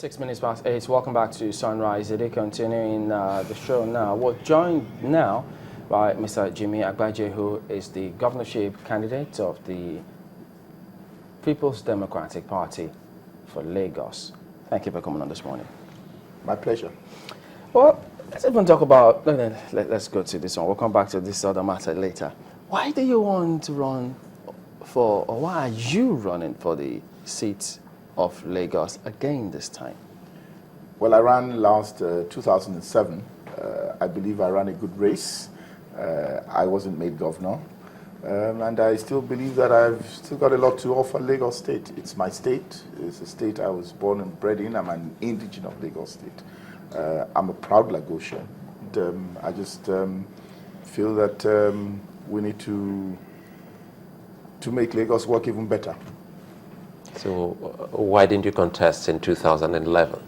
6 minutes past 8. Welcome back to Sunrise. Today, continuing the show now. We're joined now by Mr. Jimi Agbaje, who is the governorship candidate of the People's Democratic Party for Lagos. Thank you for coming on this morning. My pleasure. Well, let's even talk about, let's go to this one. We'll come back to this other matter later. Why do you want to run for, or why are you running for the seat of Lagos again this time? Well, I ran last 2007. I believe I ran a good race. I wasn't made governor. And I still believe that I've still got a lot to offer Lagos State. It's my state. It's a state I was born and bred in. I'm an indigenous of Lagos State. I'm a proud Lagosian. And, I just feel that we need to make Lagos work even better. So why didn't you contest in 2011?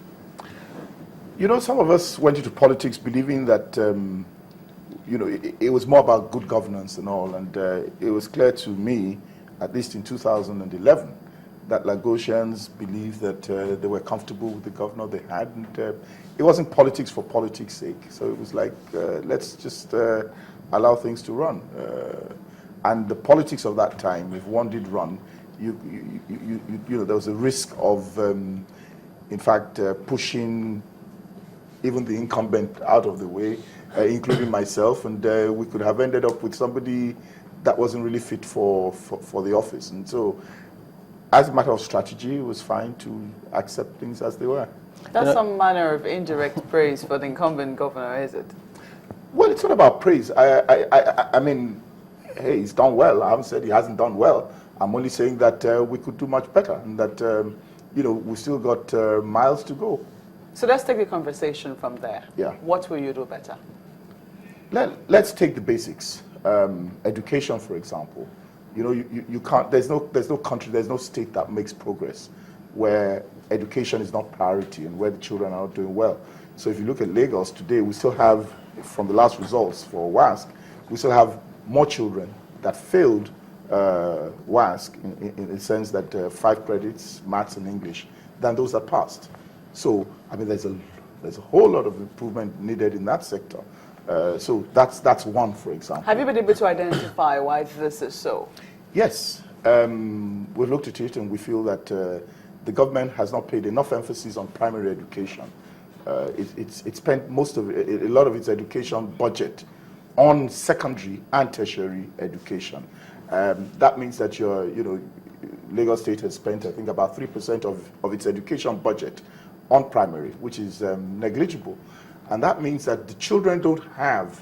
You know, some of us went into politics believing that, you know, it was more about good governance and all. And it was clear to me, at least in 2011, that Lagosians believed that they were comfortable with the governor they had. And it wasn't politics for politics' sake. So it was like, let's just allow things to run. And the politics of that time, if one did run, you know, there was a risk of, in fact, pushing even the incumbent out of the way, including myself, and we could have ended up with somebody that wasn't really fit for the office. And so, as a matter of strategy, it was fine to accept things as they were. That's some manner of indirect praise for the incumbent governor, is it? Well, it's not about praise. I mean, hey, he's done well. I haven't said he hasn't done well. I'm only saying that we could do much better, and that you know, we still got miles to go. So let's take the conversation from there. Yeah. What will you do better? Let's take the basics. Education, for example. You know, you can't. There's no country, there's no state that makes progress where education is not priority and where the children are not doing well. So if you look at Lagos today, we still have, from the last results for WASC, we still have more children that failed WASC in the sense that 5 credits, maths and English, than those that passed. So, I mean, there's a whole lot of improvement needed in that sector. So that's one, for example. Have you been able to identify why this is so? Yes. We've looked at it and we feel that the government has not paid enough emphasis on primary education. It spent a lot of its education budget on secondary and tertiary education. That means that Lagos State has spent, I think, about 3% of its education budget on primary, which is negligible. And that means that the children don't have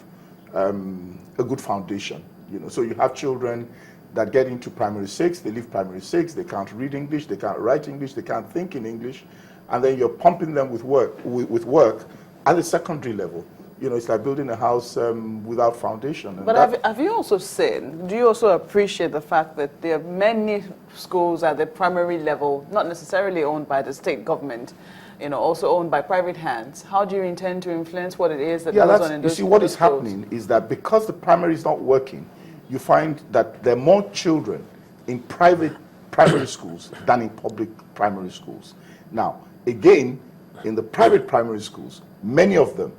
a good foundation. You know, so you have children that get into primary 6, they leave primary 6, they can't read English, they can't write English, they can't think in English, and then you're pumping them with work at the secondary level. You know, it's like building a house without foundation. And but have you also seen, do you also appreciate the fact that there are many schools at the primary level, not necessarily owned by the state government, you know, also owned by private hands? How do you intend to influence what it is that goes on in those schools? You see, what is happening is that because the primary is not working, you find that there are more children in private primary schools than in public primary schools. Now, again, in the private primary schools, many of them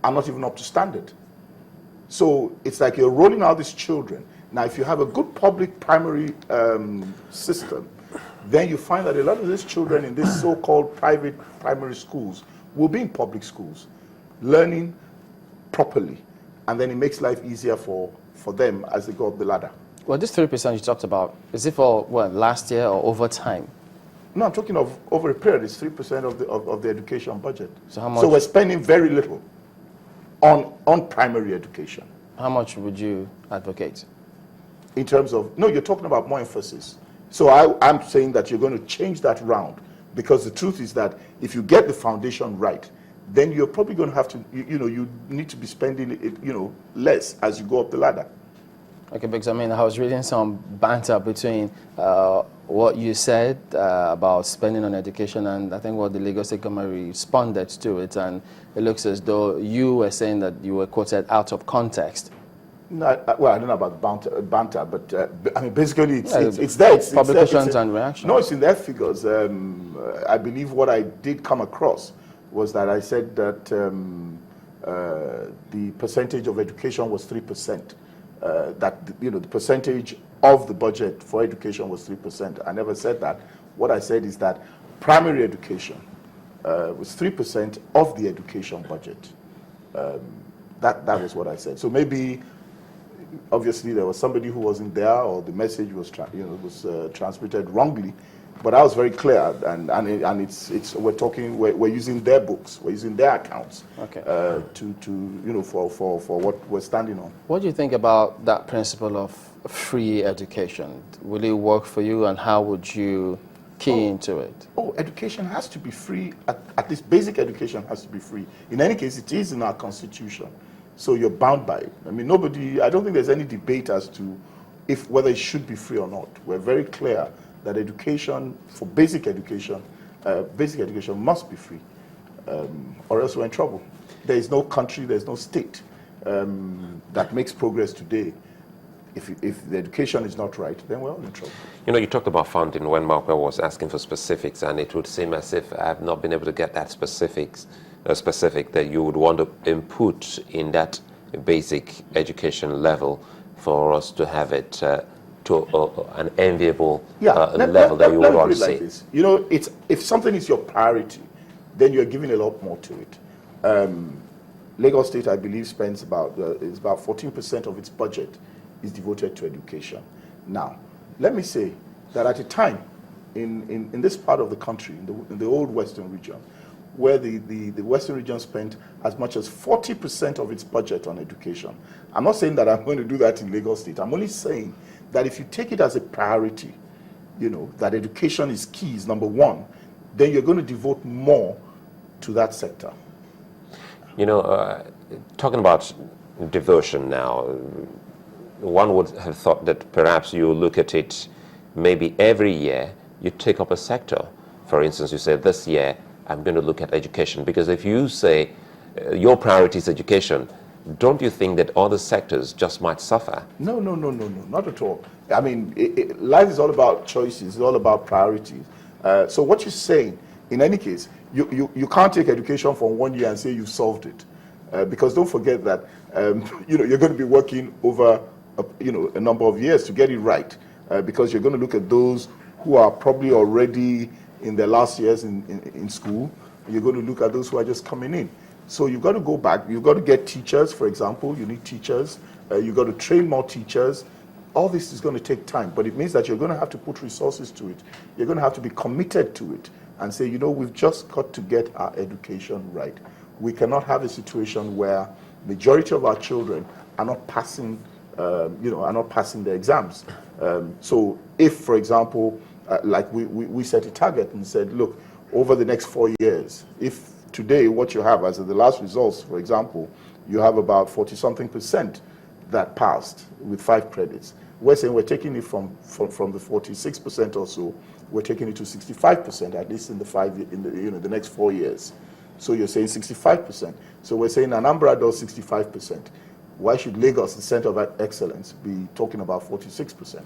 are not even up to standard. So it's like you're rolling out these children. Now, if you have a good public primary system, then you find that a lot of these children in these so-called private primary schools will be in public schools, learning properly. And then it makes life easier for them as they go up the ladder. Well, this 3% you talked about, is it for what, last year or over time? No, I'm talking of over a period. It's 3% of the education budget. So how much? So we're spending very little on primary education. How much would you advocate? In terms of, no, you're talking about more emphasis. So I'm saying that you're going to change that round, because the truth is that if you get the foundation right, then you're probably going to have to, you need to be spending it, less as you go up the ladder. Okay, because I mean, I was reading some banter between what you said about spending on education and I think what the Lagos State government responded to it, and it looks as though you were saying that you were quoted out of context. No, well, I don't know about banter, but I mean, basically, it's there. It's publications there. and reactions. No, it's in their figures. I believe what I did come across was that I said that the percentage of education was 3%. That the percentage of the budget for education was 3%. I never said that. What I said is that primary education was 3% of the education budget. That was what I said. So maybe, obviously, there was somebody who wasn't there, or the message was transmitted wrongly. But I was very clear, and we're using their books, we're using their accounts, okay, for what we're standing on. What do you think about that principle of free education? Will it work for you, and how would you key into it? Education has to be free. At least basic education has to be free. In any case, it is in our constitution, so you're bound by it. I mean, I don't think there's any debate as to whether it should be free or not. We're very clear that education, for basic education must be free, or else we're in trouble. There is no country, there's no state that makes progress today. If the education is not right, then we're all in trouble. You talked about funding when Malcolm was asking for specifics, and it would seem as if I have not been able to get that specific that you would want to input in that basic education level for us to have it to an enviable level that you would want to see. Like if something is your priority, then you're giving a lot more to it. Lagos State, I believe, spends about 14% of its budget is devoted to education. Now, let me say that at a time in this part of the country, in the old Western region, where the Western region spent as much as 40% of its budget on education. I'm not saying that I'm going to do that in Lagos State. I'm only saying that if you take it as a priority, that education is key, is number one, then you're going to devote more to that sector. Talking about devotion now, one would have thought that perhaps you look at it maybe every year, you take up a sector. For instance, you say this year, I'm going to look at education, because if you say your priority is education, don't you think that other sectors just might suffer? No, not at all. I mean, life is all about choices, it's all about priorities. So what you're saying, in any case, you can't take education from 1 year and say you've solved it. Because don't forget that you're going to be working over a number of years to get it right. Because you're going to look at those who are probably already in their last years in school. You're going to look at those who are just coming in. So you've got to go back. You've got to get teachers, for example. You need teachers. You've got to train more teachers. All this is going to take time, but it means that you're going to have to put resources to it. You're going to have to be committed to it and say, we've just got to get our education right. We cannot have a situation where majority of our children are not passing, their exams. So if, for example, like we set a target and said, look, over the next 4 years, if today what you have as the last results, for example, you have about 40-something% that passed with 5 credits. We're saying we're taking it from the 46% or so, we're taking it to 65%, at least in the next 4 years. So you're saying 65%. So we're saying Anambra does 65%. Why should Lagos, the center of excellence, be talking about 46%?